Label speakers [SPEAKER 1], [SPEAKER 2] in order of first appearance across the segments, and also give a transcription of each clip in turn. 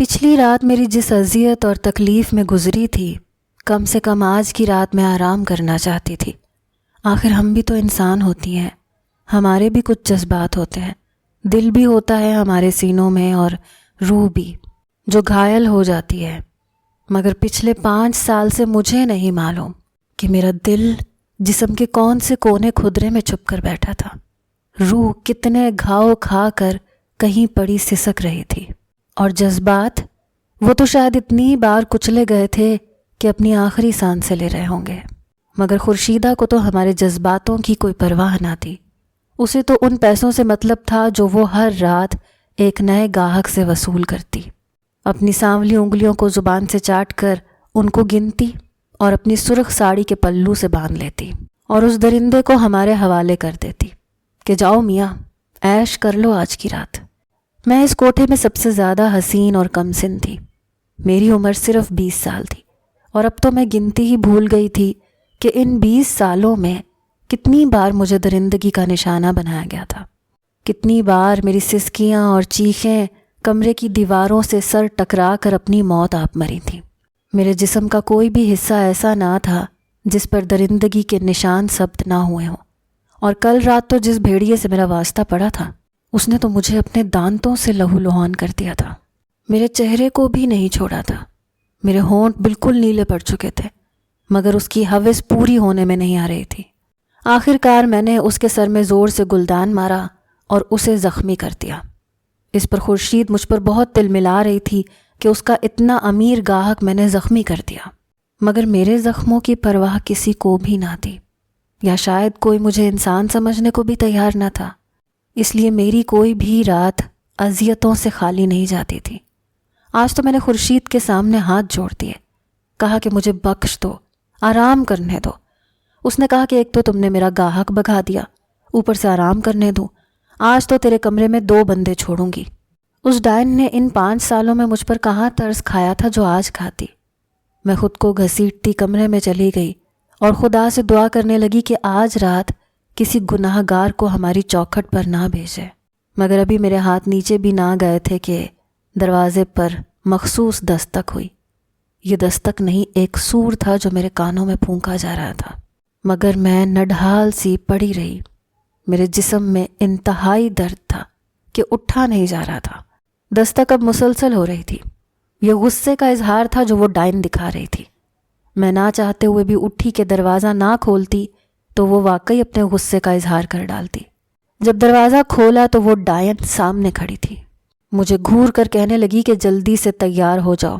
[SPEAKER 1] پچھلی رات میری جس اذیت اور تکلیف میں گزری تھی، کم سے کم آج کی رات میں آرام کرنا چاہتی تھی۔ آخر ہم بھی تو انسان ہوتی ہیں، ہمارے بھی کچھ جذبات ہوتے ہیں، دل بھی ہوتا ہے ہمارے سینوں میں اور روح بھی، جو گھائل ہو جاتی ہے۔ مگر پچھلے 5 سال سے مجھے نہیں معلوم کہ میرا دل جسم کے کون سے کونے کھدرے میں چھپ کر بیٹھا تھا۔ روح کتنے گھاؤ کھا کر کہیں پڑی سسک رہی تھی، اور جذبات وہ تو شاید اتنی بار کچلے گئے تھے کہ اپنی آخری سانسیں لے رہے ہوں گے۔ مگر خورشیدہ کو تو ہمارے جذباتوں کی کوئی پرواہ نہ تھی۔ اسے تو ان پیسوں سے مطلب تھا جو وہ ہر رات ایک نئے گاہک سے وصول کرتی، اپنی سانولی انگلیوں کو زبان سے چاٹ کر ان کو گنتی اور اپنی سرخ ساڑی کے پلو سے باندھ لیتی اور اس درندے کو ہمارے حوالے کر دیتی کہ جاؤ میاں، عیش کر لو آج کی رات۔ میں اس کوٹھے میں سب سے زیادہ حسین اور کم سن تھی۔ میری عمر صرف 20 سال تھی، اور اب تو میں گنتی ہی بھول گئی تھی کہ ان 20 سالوں میں کتنی بار مجھے درندگی کا نشانہ بنایا گیا تھا، کتنی بار میری سسکیاں اور چیخیں کمرے کی دیواروں سے سر ٹکرا کر اپنی موت آپ مری تھیں۔ میرے جسم کا کوئی بھی حصہ ایسا نہ تھا جس پر درندگی کے نشان ثبت نہ ہوئے ہوں، اور کل رات تو جس بھیڑیے سے میرا واسطہ پڑا تھا، اس نے تو مجھے اپنے دانتوں سے لہو لہان کر دیا تھا۔ میرے چہرے کو بھی نہیں چھوڑا تھا، میرے ہونٹ بالکل نیلے پڑ چکے تھے، مگر اس کی ہوس پوری ہونے میں نہیں آ رہی تھی۔ آخر کار میں نے اس کے سر میں زور سے گلدان مارا اور اسے زخمی کر دیا۔ اس پر خورشید مجھ پر بہت تل ملا رہی تھی کہ اس کا اتنا امیر گاہک میں نے زخمی کر دیا، مگر میرے زخموں کی پرواہ کسی کو بھی نہ تھی، یا شاید کوئی مجھے انسان سمجھنے کو بھی تیار نہ تھا۔ اس لیے میری کوئی بھی رات اذیتوں سے خالی نہیں جاتی تھی۔ آج تو میں نے خورشید کے سامنے ہاتھ جوڑ دیے، کہا کہ مجھے بخش دو، آرام کرنے دو۔ اس نے کہا کہ ایک تو تم نے میرا گاہک بھگا دیا، اوپر سے آرام کرنے دوں، آج تو تیرے کمرے میں 2 بندے چھوڑوں گی۔ اس ڈائن نے ان 5 سالوں میں مجھ پر کہاں ترس کھایا تھا جو آج کھاتی۔ میں خود کو گھسیٹتی کمرے میں چلی گئی اور خدا سے دعا کرنے لگی کہ آج رات کسی گناہ گار کو ہماری چوکھٹ پر نہ بھیجے۔ مگر ابھی میرے ہاتھ نیچے بھی نہ گئے تھے کہ دروازے پر مخصوص دستک ہوئی۔ یہ دستک نہیں، ایک سور تھا جو میرے کانوں میں پھونکا جا رہا تھا، مگر میں نڈھال سی پڑی رہی۔ میرے جسم میں انتہائی درد تھا کہ اٹھا نہیں جا رہا تھا۔ دستک اب مسلسل ہو رہی تھی۔ یہ غصے کا اظہار تھا جو وہ ڈائن دکھا رہی تھی۔ میں نہ چاہتے ہوئے بھی اٹھی کہ دروازہ نہ کھولتی تو وہ واقعی اپنے غصے کا اظہار کر ڈالتی۔ جب دروازہ کھولا تو وہ ڈائن سامنے کھڑی تھی، مجھے گھور کر کہنے لگی کہ جلدی سے تیار ہو جاؤ،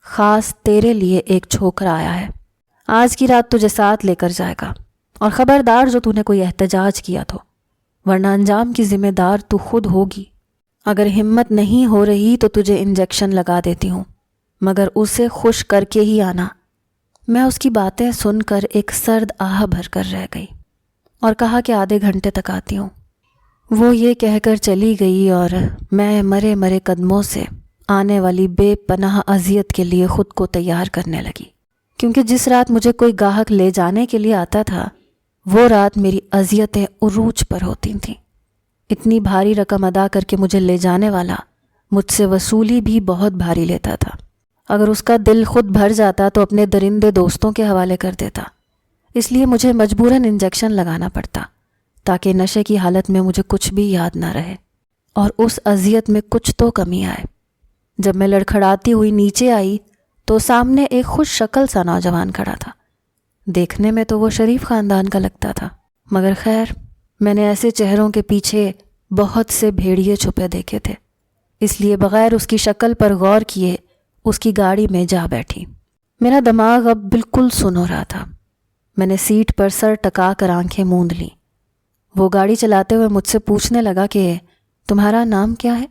[SPEAKER 1] خاص تیرے لیے ایک چھوکرا آیا ہے، آج کی رات تجھے ساتھ لے کر جائے گا، اور خبردار جو تو نے کوئی احتجاج کیا تو، ورنہ انجام کی ذمہ دار تو خود ہوگی۔ اگر ہمت نہیں ہو رہی تو تجھے انجیکشن لگا دیتی ہوں، مگر اسے خوش کر کے ہی آنا۔ میں اس کی باتیں سن کر ایک سرد آہ بھر کر رہ گئی اور کہا کہ آدھے گھنٹے تک آتی ہوں۔ وہ یہ کہہ کر چلی گئی اور میں مرے مرے قدموں سے آنے والی بے پناہ اذیت کے لیے خود کو تیار کرنے لگی، کیونکہ جس رات مجھے کوئی گاہک لے جانے کے لیے آتا تھا، وہ رات میری اذیتیں عروج پر ہوتی تھیں۔ اتنی بھاری رقم ادا کر کے مجھے لے جانے والا مجھ سے وصولی بھی بہت بھاری لیتا تھا۔ اگر اس کا دل خود بھر جاتا تو اپنے درندے دوستوں کے حوالے کر دیتا، اس لیے مجھے مجبوراً انجیکشن لگانا پڑتا تاکہ نشے کی حالت میں مجھے کچھ بھی یاد نہ رہے اور اس اذیت میں کچھ تو کمی آئے۔ جب میں لڑکھڑاتی ہوئی نیچے آئی تو سامنے ایک خوش شکل سا نوجوان کھڑا تھا۔ دیکھنے میں تو وہ شریف خاندان کا لگتا تھا، مگر خیر، میں نے ایسے چہروں کے پیچھے بہت سے بھیڑیے چھپے دیکھے تھے، اس لیے بغیر اس کی شکل پر غور کیے اس کی گاڑی میں جا بیٹھی۔ میرا دماغ اب بالکل سن ہو رہا تھا۔ میں نے سیٹ پر سر ٹکا کر آنکھیں موند لیں۔ وہ گاڑی چلاتے ہوئے مجھ سے پوچھنے لگا کہ تمہارا نام کیا ہے؟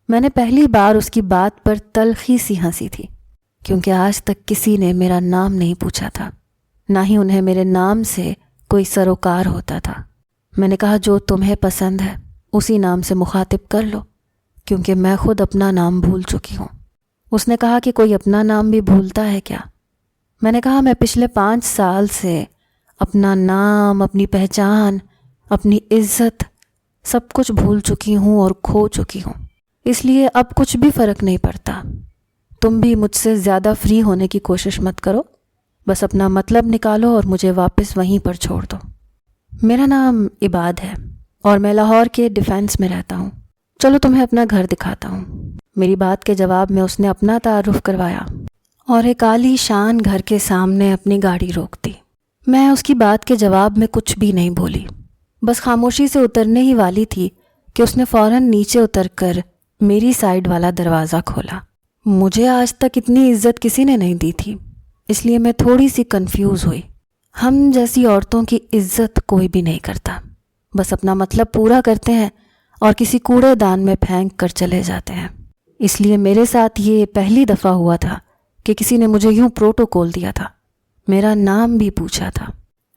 [SPEAKER 1] میں نے پہلی بار اس کی بات پر تلخی سی ہنسی تھی، کیونکہ آج تک کسی نے میرا نام نہیں پوچھا تھا، نہ ہی انہیں میرے نام سے کوئی سروکار ہوتا تھا۔ میں نے کہا جو تمہیں پسند ہے اسی نام سے مخاطب کر لو، کیونکہ میں خود اپنا نام بھول چکی ہوں۔ اس نے کہا کہ کوئی اپنا نام بھی بھولتا ہے کیا؟ میں نے کہا میں پچھلے 5 سال سے اپنا نام، اپنی پہچان، اپنی عزت، سب کچھ بھول چکی ہوں اور کھو چکی ہوں۔ اس لیے اب کچھ بھی فرق نہیں پڑتا۔ تم بھی مجھ سے زیادہ فری ہونے کی کوشش مت کرو، بس اپنا مطلب نکالو اور مجھے واپس وہیں پر چھوڑ دو۔ میرا نام عباد ہے اور میں لاہور کے ڈیفینس میں رہتا ہوں۔ چلو تمہیں اپنا گھر دکھاتا ہوں۔ میری بات کے جواب میں اس نے اپنا تعارف کروایا اور ایک عالی شان گھر کے سامنے اپنی گاڑی روک دی۔ میں اس کی بات کے جواب میں کچھ بھی نہیں بولی، بس خاموشی سے اترنے ہی والی تھی کہ اس نے فوراً نیچے اتر کر میری سائیڈ والا دروازہ کھولا۔ مجھے آج تک اتنی عزت کسی نے نہیں دی تھی، اس لیے میں تھوڑی سی کنفیوز ہوئی۔ ہم جیسی عورتوں کی عزت کوئی بھی نہیں کرتا، بس اپنا مطلب پورا کرتے ہیں اور کسی کوڑے دان میں پھینک کر چلے جاتے ہیں۔ اس لیے میرے ساتھ یہ پہلی دفعہ ہوا تھا کہ کسی نے مجھے یوں پروٹوکول دیا تھا، میرا نام بھی پوچھا تھا،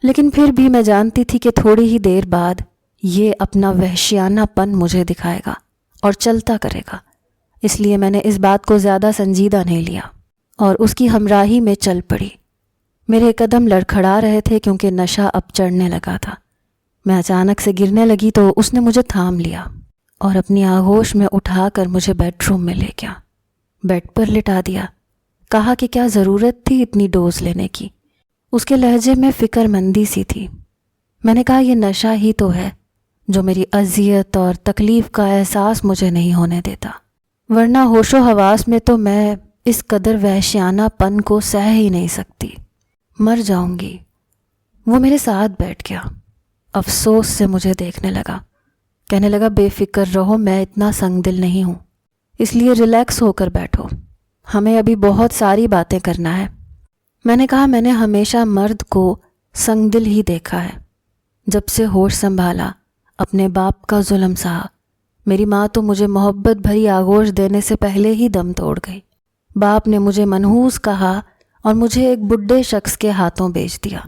[SPEAKER 1] لیکن پھر بھی میں جانتی تھی کہ تھوڑی ہی دیر بعد یہ اپنا وحشیانہ پن مجھے دکھائے گا اور چلتا کرے گا۔ اس لیے میں نے اس بات کو زیادہ سنجیدہ نہیں لیا اور اس کی ہمراہی میں چل پڑی۔ میرے قدم لڑکھڑا رہے تھے کیونکہ نشہ اب چڑھنے لگا تھا۔ میں اچانک سے گرنے لگی تو اس نے مجھے تھام لیا اور اپنی آغوش میں اٹھا کر مجھے بیڈ روم میں لے گیا، بیڈ پر لٹا دیا۔ کہا کہ کیا ضرورت تھی اتنی ڈوز لینے کی۔ اس کے لہجے میں فکر مندی سی تھی۔ میں نے کہا یہ نشہ ہی تو ہے جو میری اذیت اور تکلیف کا احساس مجھے نہیں ہونے دیتا، ورنہ ہوش و حواس میں تو میں اس قدر وحشیانہ پن کو سہ ہی نہیں سکتی، مر جاؤں گی۔ وہ میرے ساتھ بیٹھ گیا، افسوس سے مجھے دیکھنے لگا، کہنے لگا بے فکر رہو، میں اتنا سنگ دل نہیں ہوں، اس لیے ریلیکس ہو کر بیٹھو، ہمیں ابھی بہت ساری باتیں کرنا ہے۔ میں نے کہا میں نے ہمیشہ مرد کو سنگ دل ہی دیکھا ہے، جب سے ہوش سنبھالا اپنے باپ کا ظلم سہا۔ میری ماں تو مجھے محبت بھری آغوش دینے سے پہلے ہی دم توڑ گئی۔ باپ نے مجھے منحوس کہا اور مجھے ایک بڈھے شخص کے ہاتھوں بیچ دیا۔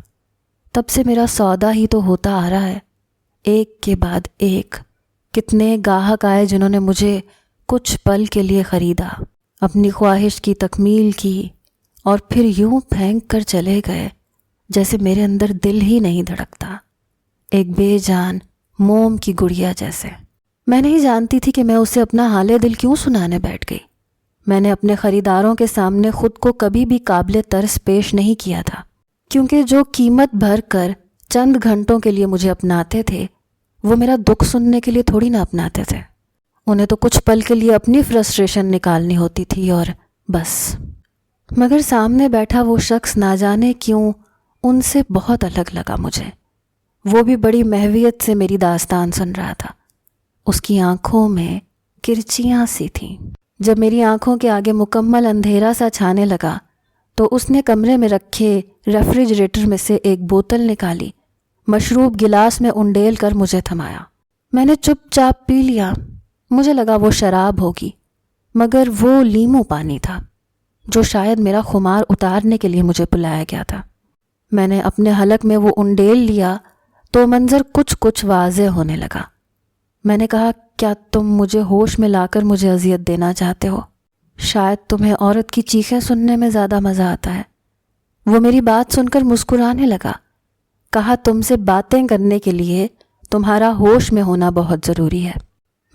[SPEAKER 1] تب سے میرا سودا ہی تو ہوتا آ رہا ہے، ایک کے بعد ایک۔ کتنے گاہک آئے جنہوں نے مجھے کچھ پل کے لیے خریدا، اپنی خواہش کی تکمیل کی اور پھر یوں پھینک کر چلے گئے جیسے میرے اندر دل ہی نہیں دھڑکتا، ایک بے جان موم کی گڑیا جیسے۔ میں نہیں جانتی تھی کہ میں اسے اپنا حال دل کیوں سنانے بیٹھ گئی۔ میں نے اپنے خریداروں کے سامنے خود کو کبھی بھی قابل ترس پیش نہیں کیا تھا، کیونکہ جو قیمت بھر کر چند گھنٹوں کے لیے مجھے اپناتے تھے وہ میرا دکھ سننے کے لیے تھوڑی نہ اپناتے تھے۔ انہیں تو کچھ پل کے لیے اپنی فرسٹریشن نکالنی ہوتی تھی اور بس۔ مگر سامنے بیٹھا وہ شخص نہ جانے کیوں ان سے بہت الگ لگا مجھے۔ وہ بھی بڑی محویت سے میری داستان سن رہا تھا۔ اس کی آنکھوں میں کرچیاں سی تھیں۔ جب میری آنکھوں کے آگے مکمل اندھیرا سا چھانے لگا تو اس نے کمرے میں رکھے ریفریجریٹر میں سے ایک بوتل نکالی، مشروب گلاس میں انڈیل کر مجھے تھمایا۔ میں نے چپ چاپ پی لیا۔ مجھے لگا وہ شراب ہوگی، مگر وہ لیمو پانی تھا جو شاید میرا خمار اتارنے کے لیے مجھے پلایا گیا تھا۔ میں نے اپنے حلق میں وہ انڈیل لیا تو منظر کچھ واضح ہونے لگا۔ میں نے کہا کیا تم مجھے ہوش میں لا کر مجھے اذیت دینا چاہتے ہو؟ شاید تمہیں عورت کی چیخیں سننے میں زیادہ مزہ آتا ہے۔ وہ میری بات سن کر مسکرانے لگا۔ کہا تم سے باتیں کرنے کے لیے تمہارا ہوش میں ہونا بہت ضروری ہے۔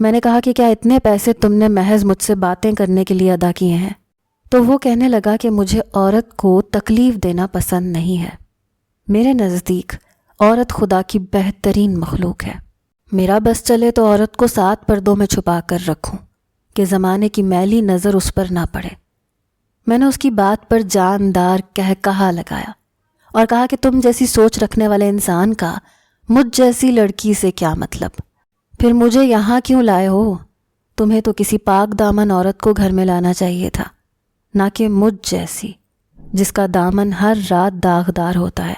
[SPEAKER 1] میں نے کہا کہ کیا اتنے پیسے تم نے محض مجھ سے باتیں کرنے کے لیے ادا کیے ہیں؟ تو وہ کہنے لگا کہ مجھے عورت کو تکلیف دینا پسند نہیں ہے۔ میرے نزدیک عورت خدا کی بہترین مخلوق ہے۔ میرا بس چلے تو عورت کو 7 پردوں میں چھپا کر رکھوں کہ زمانے کی میلی نظر اس پر نہ پڑے۔ میں نے اس کی بات پر جاندار کہا لگایا اور کہا کہ تم جیسی سوچ رکھنے والے انسان کا مجھ جیسی لڑکی سے کیا مطلب؟ پھر مجھے یہاں کیوں لائے ہو؟ تمہیں تو کسی پاک دامن عورت کو گھر میں لانا چاہیے تھا، نہ کہ مجھ جیسی جس کا دامن ہر رات داغدار ہوتا ہے۔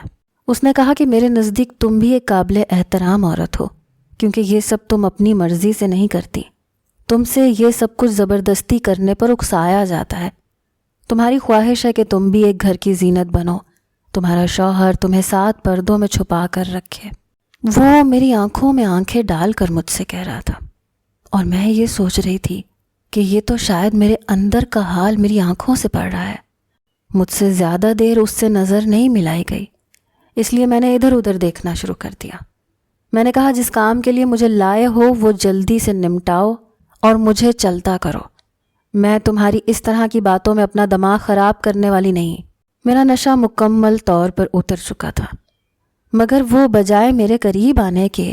[SPEAKER 1] اس نے کہا کہ میرے نزدیک تم بھی ایک قابل احترام عورت ہو، کیونکہ یہ سب تم اپنی مرضی سے نہیں کرتی، تم سے یہ سب کچھ زبردستی کرنے پر اکسایا جاتا ہے۔ تمہاری خواہش ہے کہ تم بھی ایک گھر کی زینت بنو، تمہارا شوہر تمہیں 7 پردوں میں چھپا کر رکھے۔ وہ میری آنکھوں میں آنکھیں ڈال کر مجھ سے کہہ رہا تھا، اور میں یہ سوچ رہی تھی کہ یہ تو شاید میرے اندر کا حال میری آنکھوں سے پڑھ رہا ہے۔ مجھ سے زیادہ دیر اس سے نظر نہیں ملائی گئی، اس لیے میں نے ادھر ادھر دیکھنا شروع کر دیا۔ میں نے کہا جس کام کے لیے مجھے لائے ہو وہ جلدی سے نمٹاؤ اور مجھے چلتا کرو۔ میں تمہاری اس طرح کی باتوں میں اپنا دماغ خراب کرنے والی نہیں۔ میرا نشہ مکمل طور پر اتر چکا تھا، مگر وہ بجائے میرے قریب آنے کے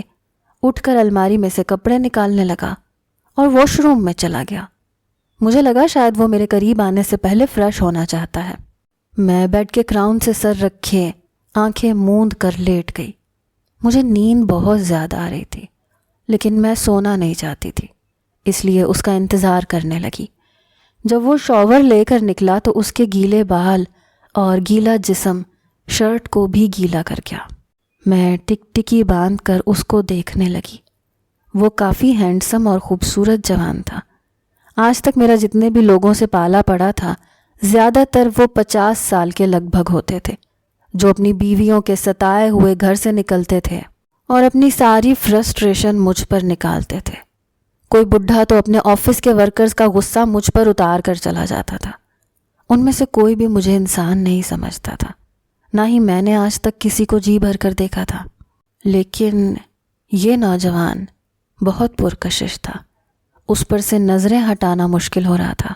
[SPEAKER 1] اٹھ کر الماری میں سے کپڑے نکالنے لگا اور واش روم میں چلا گیا۔ مجھے لگا شاید وہ میرے قریب آنے سے پہلے فریش ہونا چاہتا ہے۔ میں بیڈ کے کراؤن سے سر رکھے آنکھیں موند کر لیٹ گئی۔ مجھے نیند بہت زیادہ آ رہی تھی، لیکن میں سونا نہیں چاہتی تھی، اس لیے اس کا انتظار کرنے لگی۔ جب وہ شاور لے کر نکلا تو اس کے گیلے بال اور گیلا جسم شرٹ کو بھی گیلا کر گیا۔ میں ٹک ٹکی باندھ کر اس کو دیکھنے لگی۔ وہ کافی ہینڈسم اور خوبصورت جوان تھا۔ آج تک میرا جتنے بھی لوگوں سے پالا پڑا تھا، زیادہ تر وہ 50 سال کے لگ بھگ ہوتے تھے، جو اپنی بیویوں کے ستائے ہوئے گھر سے نکلتے تھے اور اپنی ساری فرسٹریشن مجھ پر نکالتے تھے۔ کوئی بڈھا تو اپنے آفس کے ورکرز کا غصہ مجھ پر اتار کر چلا جاتا تھا۔ ان میں سے کوئی بھی مجھے انسان نہیں سمجھتا تھا، نہ ہی میں نے آج تک کسی کو جی بھر کر دیکھا تھا۔ لیکن یہ نوجوان بہت پرکشش تھا، اس پر سے نظریں ہٹانا مشکل ہو رہا تھا۔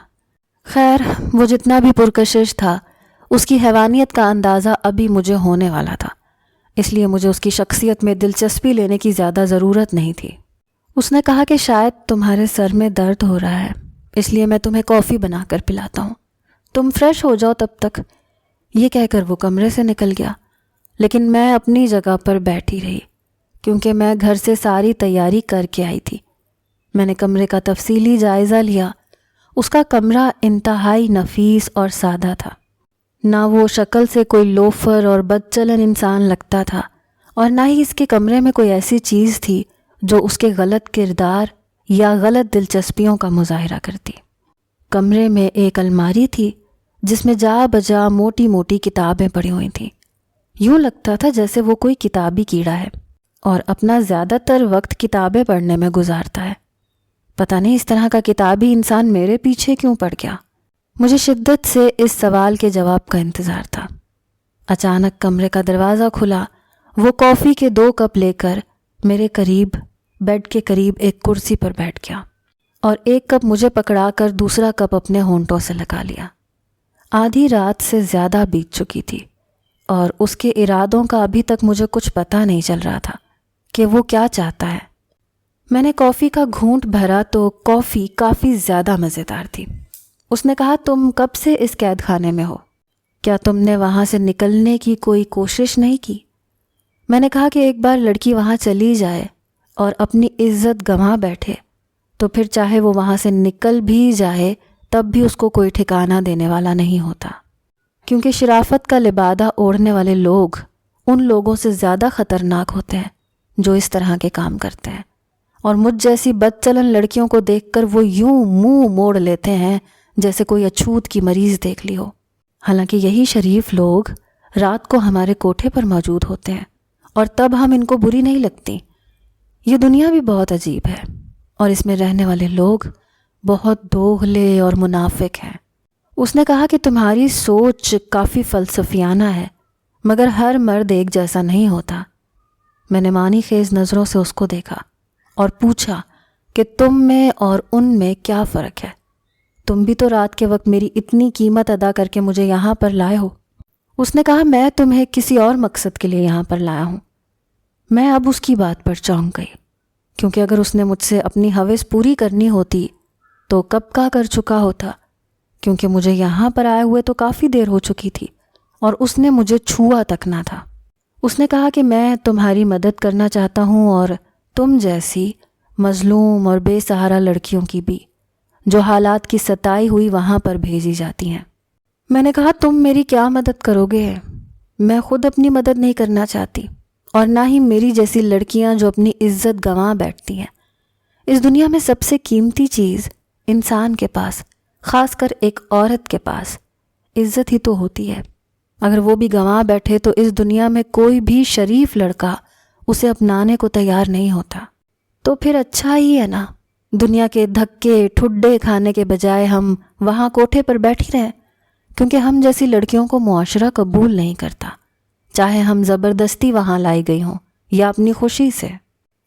[SPEAKER 1] خیر، وہ جتنا بھی پرکشش تھا، اس کی حیوانیت کا اندازہ ابھی مجھے ہونے والا تھا، اس لیے مجھے اس کی شخصیت میں دلچسپی لینے کی زیادہ ضرورت نہیں تھی۔ اس نے کہا کہ شاید تمہارے سر میں درد ہو رہا ہے، اس لیے میں تمہیں کافی بنا کر پلاتا ہوں، تم فریش ہو جاؤ تب تک۔ یہ کہہ کر وہ کمرے سے نکل گیا، لیکن میں اپنی جگہ پر بیٹھی رہی، کیونکہ میں گھر سے ساری تیاری کر کے آئی تھی۔ میں نے کمرے کا تفصیلی جائزہ لیا۔ اس کا کمرہ انتہائی نفیس اور سادہ تھا۔ نہ وہ شکل سے کوئی لوفر اور بد چلن انسان لگتا تھا، اور نہ ہی اس کے کمرے میں کوئی ایسی چیز تھی جو اس کے غلط کردار یا غلط دلچسپیوں کا مظاہرہ کرتی۔ کمرے میں ایک الماری تھی جس میں جا بجا موٹی موٹی کتابیں پڑی ہوئی تھیں۔ یوں لگتا تھا جیسے وہ کوئی کتابی کیڑا ہے اور اپنا زیادہ تر وقت کتابیں پڑھنے میں گزارتا ہے۔ پتہ نہیں اس طرح کا کتابی انسان میرے پیچھے کیوں پڑ گیا۔ مجھے شدت سے اس سوال کے جواب کا انتظار تھا۔ اچانک کمرے کا دروازہ کھلا۔ وہ کافی کے 2 کپ لے کر میرے قریب بیڈ کے قریب ایک کرسی پر بیٹھ گیا اور ایک کپ مجھے پکڑا کر دوسرا کپ اپنے ہونٹوں سے لگا لیا۔ آدھی رات سے زیادہ بیت چکی تھی اور اس کے ارادوں کا ابھی تک مجھے کچھ پتہ نہیں چل رہا تھا کہ وہ کیا چاہتا ہے۔ میں نے کافی کا گھونٹ بھرا تو کافی کافی زیادہ مزیدار تھی۔ اس نے کہا، تم کب سے اس قید خانے میں ہو؟ کیا تم نے وہاں سے نکلنے کی کوئی کوشش نہیں کی؟ میں نے کہا کہ ایک بار لڑکی وہاں چلی جائے اور اپنی عزت گنوا بیٹھے تو پھر چاہے وہ وہاں سے نکل بھی جائے تب بھی اس کو کوئی ٹھکانہ دینے والا نہیں ہوتا، کیونکہ شرافت کا لبادہ اوڑھنے والے لوگ ان لوگوں سے زیادہ خطرناک ہوتے ہیں جو اس طرح کے کام کرتے ہیں، اور مجھ جیسی بد چلن لڑکیوں کو دیکھ کر وہ یوں منہ موڑ لیتے ہیں جیسے کوئی اچھوت کی مریض دیکھ لی ہو۔ حالانکہ یہی شریف لوگ رات کو ہمارے کوٹھے پر موجود ہوتے ہیں اور تب ہم ان کو بری نہیں لگتی۔ یہ دنیا بھی بہت عجیب ہے اور اس میں رہنے والے لوگ بہت دوغلے اور منافق ہیں۔ اس نے کہا کہ تمہاری سوچ کافی فلسفیانہ ہے، مگر ہر مرد ایک جیسا نہیں ہوتا۔ میں نے معنی خیز نظروں سے اس کو دیکھا اور پوچھا کہ تم میں اور ان میں کیا فرق ہے؟ تم بھی تو رات کے وقت میری اتنی قیمت ادا کر کے مجھے یہاں پر لائے ہو۔ اس نے کہا، میں تمہیں کسی اور مقصد کے لیے یہاں پر لایا ہوں۔ میں اب اس کی بات پر چونک گئی، کیونکہ اگر اس نے مجھ سے اپنی ہوس پوری کرنی ہوتی تو کب کا کر چکا ہوتا، کیونکہ مجھے یہاں پر آئے ہوئے تو کافی دیر ہو چکی تھی اور اس نے مجھے چھوا تک نہ تھا۔ اس نے کہا کہ میں تمہاری مدد کرنا چاہتا ہوں، اور تم جیسی مظلوم اور بے سہارا لڑکیوں کی بھی، جو حالات کی ستائی ہوئی وہاں پر بھیجی جاتی ہیں۔ میں نے کہا، تم میری کیا مدد کرو گے؟ میں خود اپنی مدد نہیں کرنا چاہتی، اور نہ ہی میری جیسی لڑکیاں جو اپنی عزت گنوا بیٹھتی ہیں۔ اس دنیا میں سب سے قیمتی چیز انسان کے پاس، خاص کر ایک عورت کے پاس، عزت ہی تو ہوتی ہے۔ اگر وہ بھی گنوا بیٹھے تو اس دنیا میں کوئی بھی شریف لڑکا اسے اپنانے کو تیار نہیں ہوتا۔ تو پھر اچھا ہی ہے نا، دنیا کے دھکے ٹھڈے کھانے کے بجائے ہم وہاں کوٹھے پر بیٹھی رہیں، کیونکہ ہم جیسی لڑکیوں کو معاشرہ قبول نہیں کرتا، چاہے ہم زبردستی وہاں لائی گئی ہوں یا اپنی خوشی سے۔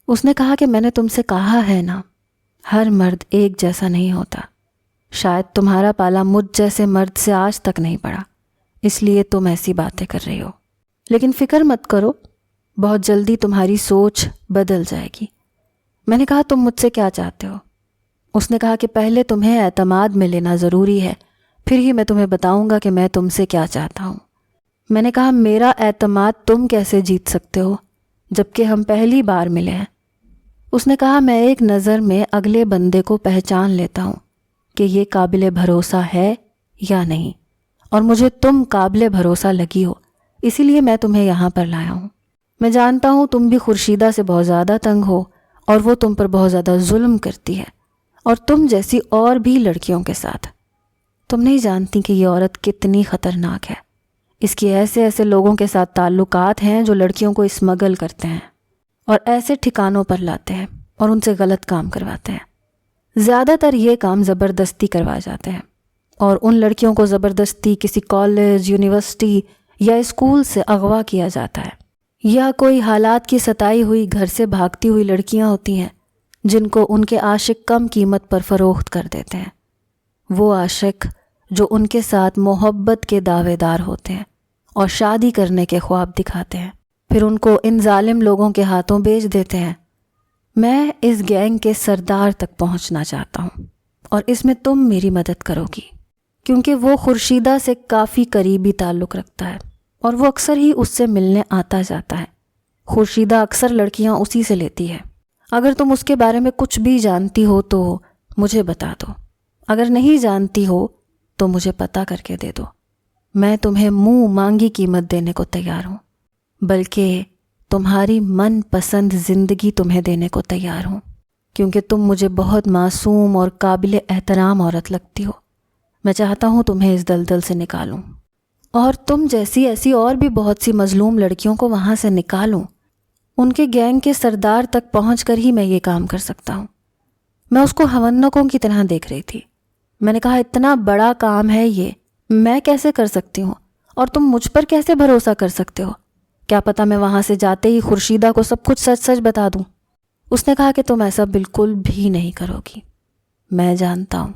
[SPEAKER 1] اس نے کہا کہ میں نے تم سے کہا ہے نا، ہر مرد ایک جیسا نہیں ہوتا. شاید تمہارا پالا مجھ جیسے مرد سے آج تک نہیں پڑا، اس لیے تم ایسی باتیں کر رہی ہو. لیکن فکر مت کرو، بہت جلدی تمہاری سوچ بدل جائے گی. میں نے کہا تم مجھ سے کیا چاہتے ہو؟ اس نے کہا کہ پہلے تمہیں اعتماد میں لینا ضروری ہے، پھر ہی میں تمہیں بتاؤں گا کہ میں تم سے کیا چاہتا ہوں. میں نے کہا میرا اعتماد تم کیسے جیت سکتے ہو جبکہ ہم پہلی بار ملے ہیں؟ اس نے کہا میں ایک نظر میں اگلے بندے کو پہچان لیتا ہوں کہ یہ قابل بھروسہ ہے یا نہیں، اور مجھے تم قابل بھروسہ لگی ہو، اسی لیے میں تمہیں یہاں پر لایا ہوں. میں جانتا ہوں تم بھی خورشیدہ سے بہت زیادہ تنگ ہو اور وہ تم پر بہت زیادہ ظلم کرتی ہے، اور تم جیسی اور بھی لڑکیوں کے ساتھ. تم نہیں جانتی کہ یہ عورت کتنی خطرناک ہے. اس کی ایسے ایسے لوگوں کے ساتھ تعلقات ہیں جو لڑکیوں کو اسمگل کرتے ہیں اور ایسے ٹھکانوں پر لاتے ہیں اور ان سے غلط کام کرواتے ہیں. زیادہ تر یہ کام زبردستی کروا جاتے ہیں، اور ان لڑکیوں کو زبردستی کسی کالج، یونیورسٹی یا اسکول سے اغوا کیا جاتا ہے. یا کوئی حالات کی ستائی ہوئی گھر سے بھاگتی ہوئی لڑکیاں ہوتی ہیں جن کو ان کے عاشق کم قیمت پر فروخت کر دیتے ہیں. وہ عاشق جو ان کے ساتھ محبت کے دعوے دار ہوتے ہیں اور شادی کرنے کے خواب دکھاتے ہیں، پھر ان کو ان ظالم لوگوں کے ہاتھوں بیچ دیتے ہیں. میں اس گینگ کے سردار تک پہنچنا چاہتا ہوں، اور اس میں تم میری مدد کرو گی، کیونکہ وہ خورشیدہ سے کافی قریبی تعلق رکھتا ہے اور وہ اکثر ہی اس سے ملنے آتا جاتا ہے. خورشیدہ اکثر لڑکیاں اسی سے لیتی ہے. اگر تم اس کے بارے میں کچھ بھی جانتی ہو تو مجھے بتا دو، اگر نہیں جانتی ہو تو مجھے پتہ کر کے دے دو. میں تمہیں منہ مانگی قیمت دینے کو تیار ہوں، بلکہ تمہاری من پسند زندگی تمہیں دینے کو تیار ہوں، کیونکہ تم مجھے بہت معصوم اور قابل احترام عورت لگتی ہو. میں چاہتا ہوں تمہیں اس دلدل سے نکالوں، اور تم جیسی ایسی اور بھی بہت سی مظلوم لڑکیوں کو وہاں سے نکالوں. ان کے گینگ کے سردار تک پہنچ کر ہی میں یہ کام کر سکتا ہوں. میں اس کو ہونکوں کی طرح دیکھ رہی تھی. میں نے کہا اتنا بڑا کام ہے یہ، میں کیسے کر سکتی ہوں، اور تم مجھ پر کیسے بھروسہ کر سکتے ہو؟ کیا پتہ میں وہاں سے جاتے ہی خورشیدہ کو سب کچھ سچ سچ بتا دوں. اس نے کہا کہ تم ایسا بالکل بھی نہیں کرو گی. میں جانتا ہوں،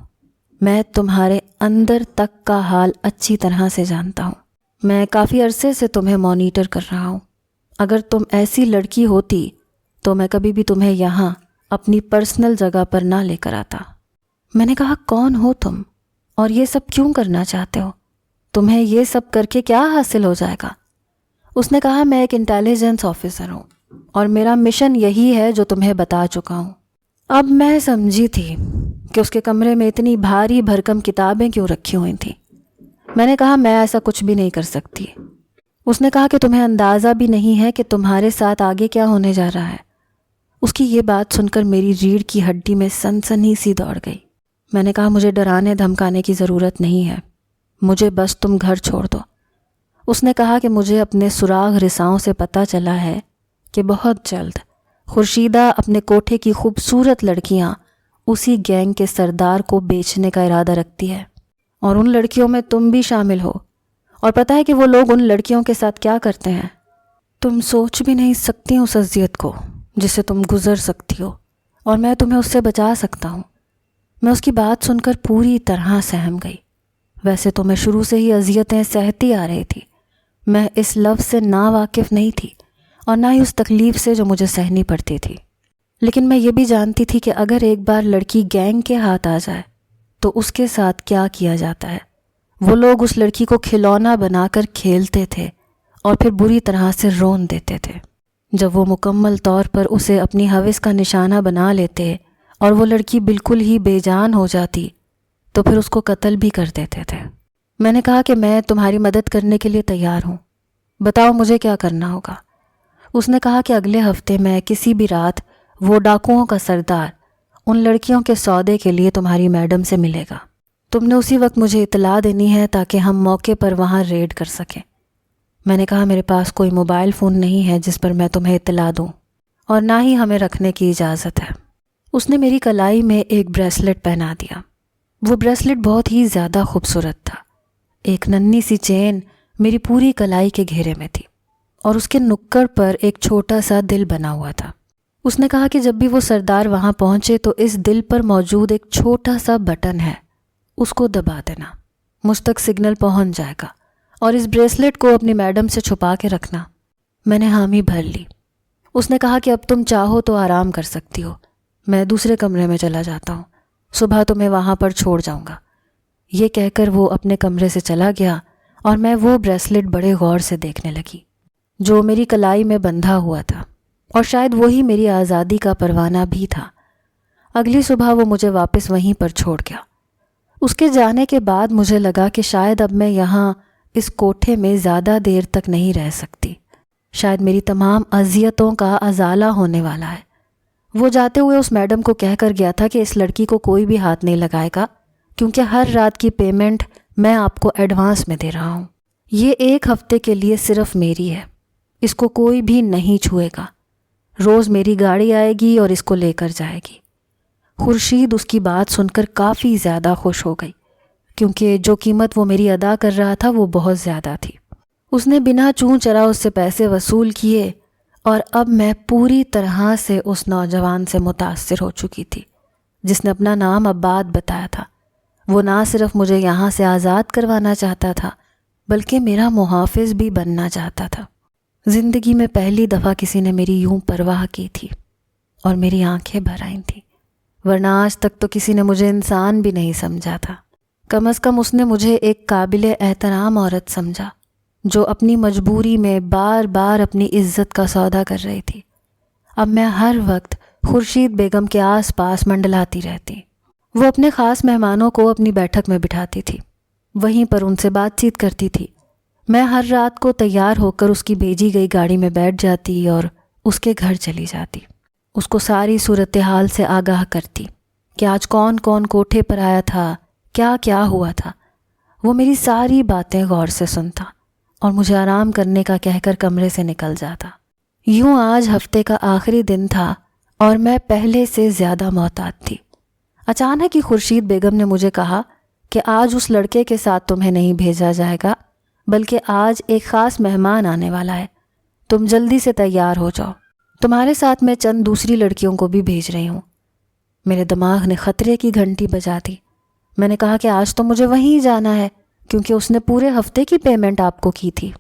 [SPEAKER 1] میں تمہارے اندر تک کا حال اچھی طرح سے جانتا ہوں. میں کافی عرصے سے تمہیں مانیٹر کر رہا ہوں. اگر تم ایسی لڑکی ہوتی تو میں کبھی بھی تمہیں یہاں اپنی پرسنل جگہ پر نہ لے کر آتا. میں نے کہا کون ہو تم اور یہ سب کیوں کرنا چاہتے ہو؟ تمہیں یہ سب کر کے کیا حاصل ہو جائے گا؟ اس نے کہا میں ایک انٹیلیجنس آفیسر ہوں اور میرا مشن یہی ہے جو تمہیں بتا چکا ہوں. اب میں سمجھی تھی کہ اس کے کمرے میں اتنی بھاری بھرکم کتابیں کیوں رکھی ہوئی تھیں. میں نے کہا میں ایسا کچھ بھی نہیں کر سکتی. اس نے کہا کہ تمہیں اندازہ بھی نہیں ہے کہ تمہارے ساتھ آگے کیا ہونے جا رہا ہے. اس کی یہ بات سن کر میری ریڑھ کی ہڈی میں سنسنی سی دوڑ گئی. میں نے کہا مجھے ڈرانے دھمکانے کی ضرورت نہیں ہے، مجھے بس تم گھر چھوڑ دو. اس نے کہا کہ مجھے اپنے سراغ رساؤں سے پتہ چلا ہے کہ بہت جلد خورشیدہ اپنے کوٹھے کی خوبصورت لڑکیاں اسی گینگ کے سردار کو بیچنے کا ارادہ رکھتی ہے، اور ان لڑکیوں میں تم بھی شامل ہو. اور پتہ ہے کہ وہ لوگ ان لڑکیوں کے ساتھ کیا کرتے ہیں؟ تم سوچ بھی نہیں سکتی اس اذیت کو جس سے تم گزر سکتی ہو، اور میں تمہیں اس سے بچا سکتا ہوں. میں اس کی بات سن کر پوری طرح سہم گئی. ویسے تو میں شروع سے ہی اذیتیں سہتی آ رہی تھی. میں اس لفظ سے نا واقف نہیں تھی اور نہ ہی اس تکلیف سے جو مجھے سہنی پڑتی تھی. لیکن میں یہ بھی جانتی تھی کہ اگر ایک بار لڑکی گینگ کے ہاتھ آ جائے تو اس کے ساتھ کیا کیا جاتا ہے. وہ لوگ اس لڑکی کو کھلونا بنا کر کھیلتے تھے اور پھر بری طرح سے رون دیتے تھے. جب وہ مکمل طور پر اسے اپنی ہوس کا نشانہ بنا لیتے اور وہ لڑکی بالکل ہی بے جان ہو جاتی تو پھر اس کو قتل بھی کر دیتے تھے. میں نے کہا کہ میں تمہاری مدد کرنے کے لیے تیار ہوں، بتاؤ مجھے کیا کرنا ہوگا. اس نے کہا کہ اگلے ہفتے میں کسی بھی رات وہ ڈاکوؤں کا سردار ان لڑکیوں کے سودے کے لیے تمہاری میڈم سے ملے گا. تم نے اسی وقت مجھے اطلاع دینی ہے تاکہ ہم موقع پر وہاں ریڈ کر سکیں. میں نے کہا میرے پاس کوئی موبائل فون نہیں ہے جس پر میں تمہیں اطلاع دوں، اور نہ ہی ہمیں رکھنے کی اجازت ہے. اس نے میری کلائی میں ایک بریسلٹ پہنا دیا. وہ بریسلٹ بہت ہی زیادہ خوبصورت تھا. ایک ننھی سی چین میری پوری کلائی کے گھیرے میں تھی اور اس کے نکڑ پر ایک چھوٹا سا دل بنا ہوا تھا. اس نے کہا کہ جب بھی وہ سردار وہاں پہنچے تو اس دل پر موجود ایک چھوٹا سا بٹن ہے، اس کو دبا دینا، مجھ تک سگنل پہنچ جائے گا، اور اس بریسلٹ کو اپنی میڈم سے چھپا کے رکھنا۔ میں نے حامی بھر لی۔ اس نے کہا کہ اب تم چاہو تو آرام کر سکتی ہو، میں دوسرے کمرے میں چلا جاتا ہوں، صبح تمہیں وہاں پر چھوڑ جاؤں گا۔ یہ کہہ کر وہ اپنے کمرے سے چلا گیا اور میں وہ بریسلٹ بڑے غور سے دیکھنے لگی جو میری کلائی میں بندھا ہوا تھا، اور شاید وہی میری آزادی کا پروانہ بھی تھا۔ اگلی صبح وہ مجھے واپس وہیں پر چھوڑ گیا۔ اس کے جانے کے بعد مجھے لگا کہ شاید اب میں یہاں اس کوٹھے میں زیادہ دیر تک نہیں رہ سکتی، شاید میری تمام اذیتوں کا ازالہ ہونے والا ہے۔ وہ جاتے ہوئے اس میڈم کو کہہ کر گیا تھا کہ اس لڑکی کو کوئی بھی ہاتھ نہیں لگائے گا، کیونکہ ہر رات کی پیمنٹ میں آپ کو ایڈوانس میں دے رہا ہوں۔ یہ 1 ہفتے کے لیے صرف میری ہے، اس کو کوئی بھی نہیں چھوئے گا۔ روز میری گاڑی آئے گی اور اس کو لے کر جائے گی۔ خورشید اس کی بات سن کر کافی زیادہ خوش ہو گئی، کیونکہ جو قیمت وہ میری ادا کر رہا تھا وہ بہت زیادہ تھی۔ اس نے بنا چوں چرا اس سے پیسے وصول کیے، اور اب میں پوری طرح سے اس نوجوان سے متاثر ہو چکی تھی جس نے اپنا نام عباد بتایا تھا۔ وہ نہ صرف مجھے یہاں سے آزاد کروانا چاہتا تھا بلکہ میرا محافظ بھی بننا چاہتا تھا۔ زندگی میں پہلی دفعہ کسی نے میری یوں پرواہ کی تھی اور میری آنکھیں بھر آئی تھیں، ورنہ آج تک تو کسی نے مجھے انسان بھی نہیں سمجھا تھا۔ کم از کم اس نے مجھے ایک قابل احترام عورت سمجھا جو اپنی مجبوری میں بار بار اپنی عزت کا سودا کر رہی تھی۔ اب میں ہر وقت خورشید بیگم کے آس پاس منڈلاتی رہتی۔ وہ اپنے خاص مہمانوں کو اپنی بیٹھک میں بٹھاتی تھی، وہیں پر ان سے بات چیت کرتی تھی۔ میں ہر رات کو تیار ہو کر اس کی بھیجی گئی گاڑی میں بیٹھ جاتی اور اس کے گھر چلی جاتی۔ اس کو ساری صورتحال سے آگاہ کرتی کہ آج کون کون کوٹھے پر آیا تھا، کیا کیا ہوا تھا۔ وہ میری ساری باتیں غور سے سنتا اور مجھے آرام کرنے کا کہہ کر کمرے سے نکل جاتا۔ یوں آج ہفتے کا آخری دن تھا اور میں پہلے سے زیادہ محتاط تھی۔ اچانک ہی خورشید بیگم نے مجھے کہا کہ آج اس لڑکے کے ساتھ تمہیں نہیں بھیجا جائے گا، بلکہ آج ایک خاص مہمان آنے والا ہے، تم جلدی سے تیار ہو جاؤ۔ تمہارے ساتھ میں چند دوسری لڑکیوں کو بھی بھیج رہی ہوں۔ میرے دماغ نے خطرے کی گھنٹی بجا دی۔ میں نے کہا کہ آج تو مجھے وہیں جانا ہے، کیونکہ اس نے پورے ہفتے کی پیمنٹ آپ کو کی تھی۔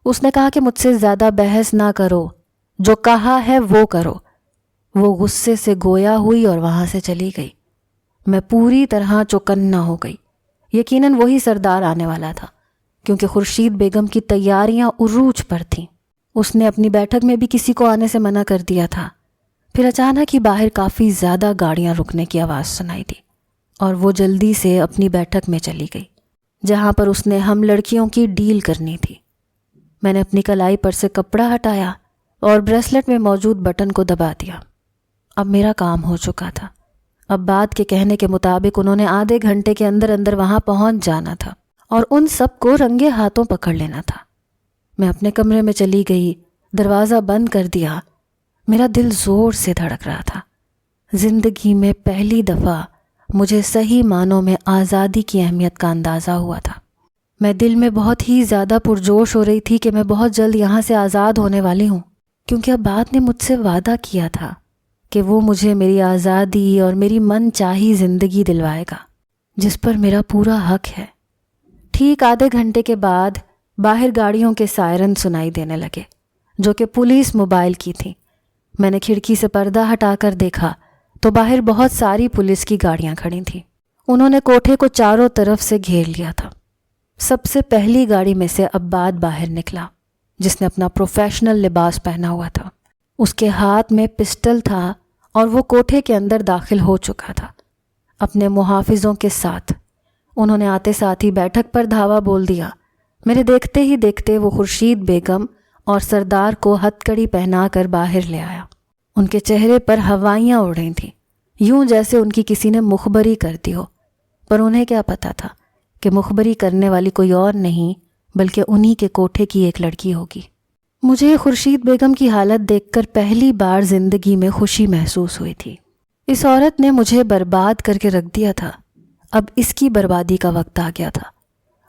[SPEAKER 1] اس نے کہا کہ مجھ سے زیادہ بحث نہ کرو، جو کہا ہے وہ کرو۔ وہ غصے سے گویا ہوئی اور وہاں سے چلی گئی۔ میں پوری طرح چوکنا ہو گئی۔ یقیناً وہی سردار آنے والا تھا، کیونکہ خورشید بیگم کی تیاریاں عروج پر تھیں۔ اس نے اپنی بیٹھک میں بھی کسی کو آنے سے منع کر دیا تھا۔ پھر اچانک ہی باہر کافی زیادہ گاڑیاں رکنے کی آواز سنائی دی اور وہ جلدی سے اپنی بیٹھک میں چلی گئی، جہاں پر اس نے ہم لڑکیوں کی ڈیل کرنی تھی۔ میں نے اپنی کلائی پر سے کپڑا ہٹایا اور بریسلٹ میں موجود بٹن کو دبا دیا۔ اب میرا کام ہو چکا تھا۔ اب بات کے کہنے کے مطابق انہوں نے آدھے گھنٹے کے اندر اندر وہاں پہنچ جانا تھا اور ان سب کو رنگے ہاتھوں پکڑ لینا تھا۔ میں اپنے کمرے میں چلی گئی، دروازہ بند کر دیا۔ میرا دل زور سے دھڑک رہا تھا۔ زندگی میں پہلی دفعہ مجھے صحیح معنوں میں آزادی کی اہمیت کا اندازہ ہوا تھا۔ میں دل میں بہت ہی زیادہ پرجوش ہو رہی تھی کہ میں بہت جلد یہاں سے آزاد ہونے والی ہوں، کیونکہ عباد نے مجھ سے وعدہ کیا تھا کہ وہ مجھے میری آزادی اور میری من چاہی زندگی دلوائے گا، جس پر میرا پورا حق ہے۔ ٹھیک آدھے گھنٹے کے بعد باہر گاڑیوں کے سائرن سنائی دینے لگے، جو کہ پولیس موبائل کی تھیں۔ میں نے کھڑکی سے پردہ ہٹا کر دیکھا تو باہر بہت ساری پولیس کی گاڑیاں کھڑی تھیں۔ انہوں نے کوٹھے کو چاروں طرف سے گھیر لیا تھا۔ سب سے پہلی گاڑی میں سے عباد باہر نکلا، جس نے اپنا پروفیشنل لباس پہنا ہوا تھا۔ اس کے ہاتھ میں پسٹل تھا اور وہ کوٹھے کے اندر داخل ہو چکا تھا اپنے محافظوں کے ساتھ۔ انہوں نے آتے ساتھ ہی بیٹھک پر دھاوا بول دیا۔ میرے دیکھتے ہی دیکھتے وہ خورشید بیگم اور سردار کو ہتھ کڑی پہنا کر باہر لے آیا۔ ان کے چہرے پر ہوائیاں اڑ رہی تھیں، یوں جیسے ان کی کسی نے مخبری کر دی ہو، پر انہیں کیا پتا تھا کہ مخبری کرنے والی کوئی اور نہیں بلکہ انہی کے کوٹھے کی ایک لڑکی ہوگی۔ مجھے خورشید بیگم کی حالت دیکھ کر پہلی بار زندگی میں خوشی محسوس ہوئی تھی۔ اس عورت نے مجھے برباد کر کے رکھ دیا تھا، اب اس کی بربادی کا وقت آ گیا تھا۔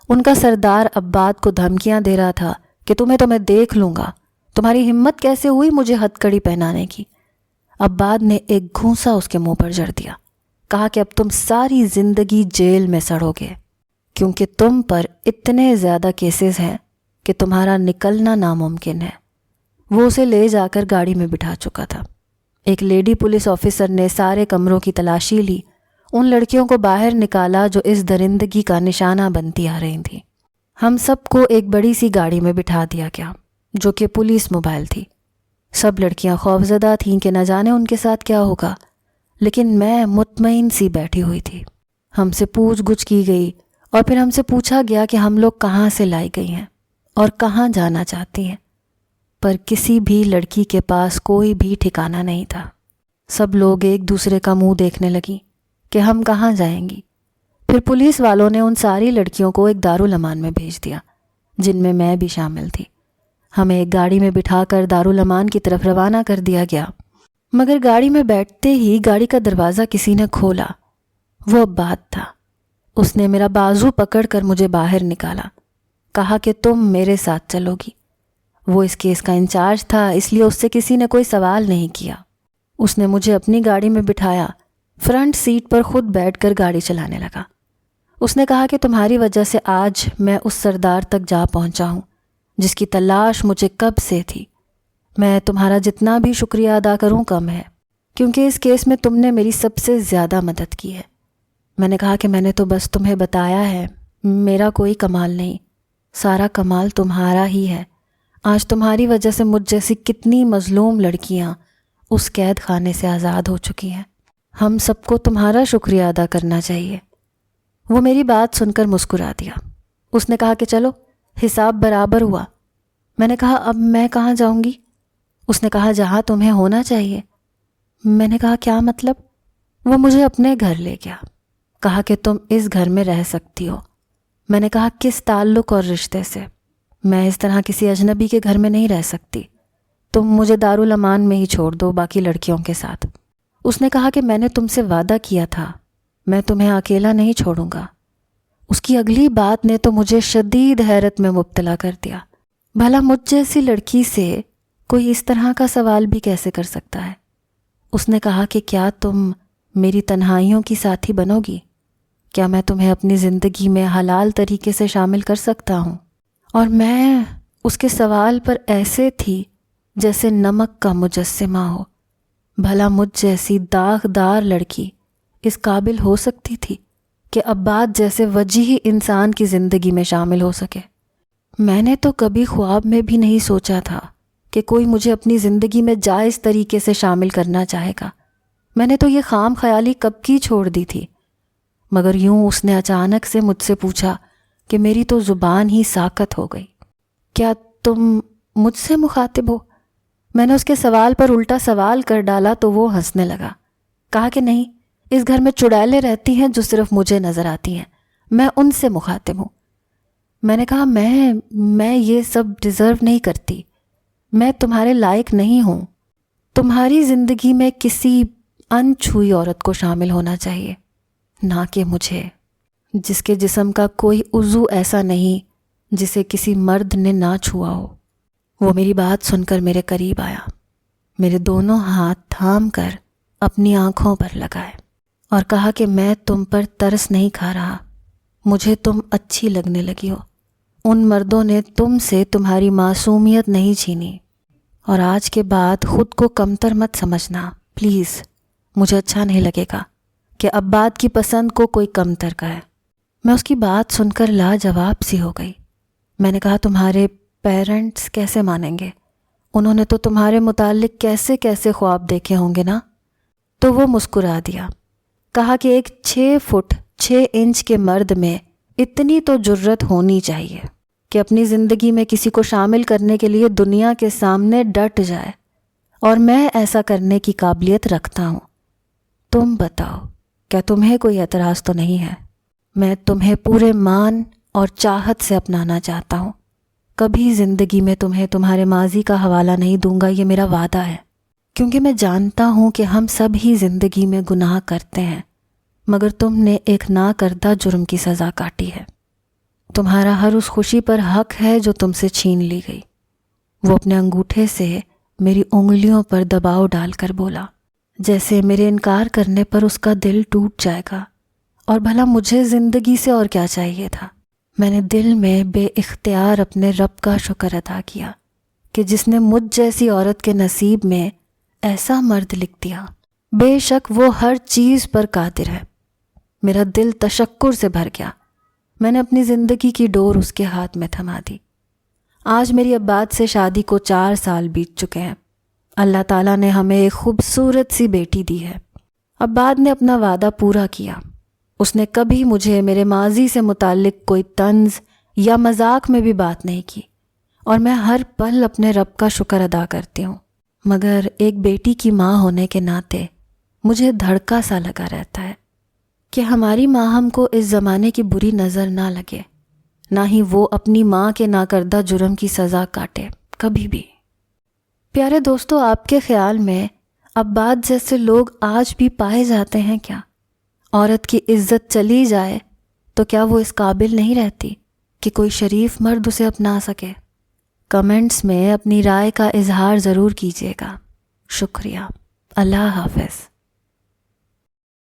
[SPEAKER 1] ان کا سردار عباد کو دھمکیاں دے رہا تھا کہ تمہیں تو میں دیکھ لوں گا، تمہاری ہمت کیسے ہوئی مجھے ہتھ کڑی پہنانے کی۔ عباد نے ایک گھونسا اس کے منہ پر جڑ دیا، کہا کہ اب تم ساری زندگی جیل میں سڑو گے، کیونکہ تم پر اتنے زیادہ کیسز ہیں کہ تمہارا نکلنا ناممکن ہے۔ وہ اسے لے جا کر گاڑی میں بٹھا چکا تھا۔ ایک لیڈی پولیس آفیسر نے سارے کمروں کی تلاشی لی، ان لڑکیوں کو باہر نکالا جو اس درندگی کا نشانہ بنتی آ رہی تھیں۔ ہم سب کو ایک بڑی سی گاڑی میں بٹھا دیا گیا جو کہ پولیس موبائل تھی۔ سب لڑکیاں خوفزدہ تھیں کہ نہ جانے ان کے ساتھ کیا ہوگا، لیکن میں مطمئن سی بیٹھی ہوئی تھی۔ ہم سے پوچھ گچھ کی گئی اور پھر ہم سے پوچھا گیا کہ ہم لوگ کہاں سے لائی گئی ہیں اور کہاں جانا چاہتی ہیں، پر کسی بھی لڑکی کے پاس کوئی بھی ٹھکانہ نہیں تھا۔ سب لوگ ایک دوسرے کا منہ دیکھنے لگی کہ ہم کہاں جائیں گی۔ پھر پولیس والوں نے ان ساری لڑکیوں کو ایک دارالامان میں بھیج دیا، جن میں بھی شامل تھی۔ ہمیں ایک گاڑی میں بٹھا کر دارالامان کی طرف روانہ کر دیا گیا، مگر گاڑی میں بیٹھتے ہی گاڑی کا دروازہ کسی نے کھولا۔ وہ عباد تھا۔ اس نے میرا بازو پکڑ کر مجھے باہر نکالا، کہا کہ تم میرے ساتھ چلو گی۔ وہ اس کیس کا انچارج تھا، اس لیے اس سے کسی نے کوئی سوال نہیں کیا۔ اس نے مجھے اپنی گاڑی میں بٹھایا، فرنٹ سیٹ پر خود بیٹھ کر گاڑی چلانے لگا۔ اس نے کہا کہ تمہاری وجہ سے آج میں اس سردار تک جا پہنچا ہوں جس کی تلاش مجھے کب سے تھی۔ میں تمہارا جتنا بھی شکریہ ادا کروں کم ہے، کیونکہ اس کیس میں تم نے میری سب سے زیادہ مدد کی ہے۔ میں نے کہا کہ میں نے تو بس تمہیں بتایا ہے، میرا کوئی کمال نہیں، سارا کمال تمہارا ہی ہے۔ آج تمہاری وجہ سے مجھ جیسی کتنی مظلوم لڑکیاں اس قید خانے سے آزاد ہو چکی ہیں۔ ہم سب کو تمہارا شکریہ ادا کرنا چاہیے۔ وہ میری بات سن کر مسکرا دیا۔ اس نے کہا کہ چلو حساب برابر ہوا۔ میں نے کہا اب میں کہاں جاؤں گی؟ اس نے کہا جہاں تمہیں ہونا چاہیے۔ میں نے کہا کیا مطلب؟ وہ مجھے اپنے گھر لے گیا، کہا کہ تم اس گھر میں رہ سکتی ہو۔ میں نے کہا کس تعلق اور رشتے سے؟ میں اس طرح کسی اجنبی کے گھر میں نہیں رہ سکتی، تم مجھے دارالامان میں ہی چھوڑ دو باقی لڑکیوں کے ساتھ۔ اس نے کہا کہ میں نے تم سے وعدہ کیا تھا، میں تمہیں اکیلا نہیں چھوڑوں گا۔ اس کی اگلی بات نے تو مجھے شدید حیرت میں مبتلا کر دیا۔ بھلا مجھ جیسی لڑکی سے کوئی اس طرح کا سوال بھی کیسے کر سکتا ہے؟ اس نے کہا کہ کیا تم میری تنہائیوں کی ساتھی بنو گی؟ کیا میں تمہیں اپنی زندگی میں حلال طریقے سے شامل کر سکتا ہوں؟ اور میں اس کے سوال پر ایسے تھی جیسے نمک کا مجسمہ ہو۔ بھلا مجھ جیسی داغدار لڑکی اس قابل ہو سکتی تھی کہ عباد جیسے وجیح انسان کی زندگی میں شامل ہو سکے؟ میں نے تو کبھی خواب میں بھی نہیں سوچا تھا کہ کوئی مجھے اپنی زندگی میں جائز طریقے سے شامل کرنا چاہے گا۔ میں نے تو یہ خام خیالی کب کی چھوڑ دی تھی۔ مگر یوں اس نے اچانک سے مجھ سے پوچھا کہ میری تو زبان ہی ساکت ہو گئی۔ کیا تم مجھ سے مخاطب ہو؟ میں نے اس کے سوال پر الٹا سوال کر ڈالا تو وہ ہنسنے لگا، کہا کہ نہیں، اس گھر میں چڑیلیں رہتی ہیں جو صرف مجھے نظر آتی ہیں، میں ان سے مخاطب ہوں۔ میں نے کہا میں یہ سب ڈیزرو نہیں کرتی، میں تمہارے لائق نہیں ہوں۔ تمہاری زندگی میں کسی انچھوئی عورت کو شامل ہونا چاہیے، نہ کہ مجھے، جس کے جسم کا کوئی عضو ایسا نہیں جسے کسی مرد نے نہ چھوا ہو۔ وہ میری بات سن کر میرے قریب آیا، میرے دونوں ہاتھ تھام کر اپنی آنکھوں پر لگائے اور کہا کہ میں تم پر ترس نہیں کھا رہا، مجھے تم اچھی لگنے لگی ہو۔ ان مردوں نے تم سے تمہاری معصومیت نہیں چھینی، اور آج کے بعد خود کو کمتر مت سمجھنا پلیز۔ مجھے اچھا نہیں لگے گا کہ عباد کی پسند کو کوئی کمتر کا ہے۔ میں اس کی بات سن کر لاجواب سی ہو گئی۔ میں نے کہا تمہارے پیرنٹس کیسے مانیں گے؟ انہوں نے تو تمہارے متعلق کیسے کیسے خواب دیکھے ہوں گے نا؟ تو وہ مسکرا دیا، کہا کہ ایک 6 فٹ 6 انچ کے مرد میں اتنی تو جرت ہونی چاہیے کہ اپنی زندگی میں کسی کو شامل کرنے کے لیے دنیا کے سامنے ڈٹ جائے، اور میں ایسا کرنے کی قابلیت رکھتا ہوں۔ تم بتاؤ، کیا تمہیں کوئی اعتراض تو نہیں ہے؟ میں تمہیں پورے مان اور چاہت سے اپنانا چاہتا ہوں، کبھی زندگی میں تمہیں تمہارے ماضی کا حوالہ نہیں دوں گا، یہ میرا وعدہ ہے، کیونکہ میں جانتا ہوں کہ ہم سب ہی زندگی میں گناہ کرتے ہیں، مگر تم نے ایک نہ کردہ جرم کی سزا کاٹی ہے۔ تمہارا ہر اس خوشی پر حق ہے جو تم سے چھین لی گئی۔ وہ اپنے انگوٹھے سے میری انگلیوں پر دباؤ ڈال کر بولا، جیسے میرے انکار کرنے پر اس کا دل ٹوٹ جائے گا، اور بھلا مجھے زندگی سے اور کیا چاہیے تھا۔ میں نے دل میں بے اختیار اپنے رب کا شکر ادا کیا کہ جس نے مجھ جیسی عورت کے نصیب میں ایسا مرد لکھ دیا۔ بے شک وہ ہر چیز پر قادر ہے۔ میرا دل تشکر سے بھر گیا۔ میں نے اپنی زندگی کی ڈور اس کے ہاتھ میں تھما دی۔ آج میری عباد سے شادی کو 4 سال بیت چکے ہیں۔ اللہ تعالیٰ نے ہمیں ایک خوبصورت سی بیٹی دی ہے۔ عباد نے اپنا وعدہ پورا کیا۔ اس نے کبھی مجھے میرے ماضی سے متعلق کوئی طنز یا مذاق میں بھی بات نہیں کی، اور میں ہر پل اپنے رب کا شکر ادا کرتی ہوں۔ مگر ایک بیٹی کی ماں ہونے کے ناطے مجھے دھڑکا سا لگا رہتا ہے کہ ہماری ماں ہم کو اس زمانے کی بری نظر نہ لگے، نہ ہی وہ اپنی ماں کے ناکردہ جرم کی سزا کاٹے کبھی بھی۔ پیارے دوستو، آپ کے خیال میں عباد جیسے لوگ آج بھی پائے جاتے ہیں کیا؟ عورت کی عزت چلی جائے تو کیا وہ اس قابل نہیں رہتی کہ کوئی شریف مرد اسے اپنا سکے؟ کمنٹس میں اپنی رائے کا اظہار ضرور کیجیے گا۔ شکریہ۔ اللہ حافظ۔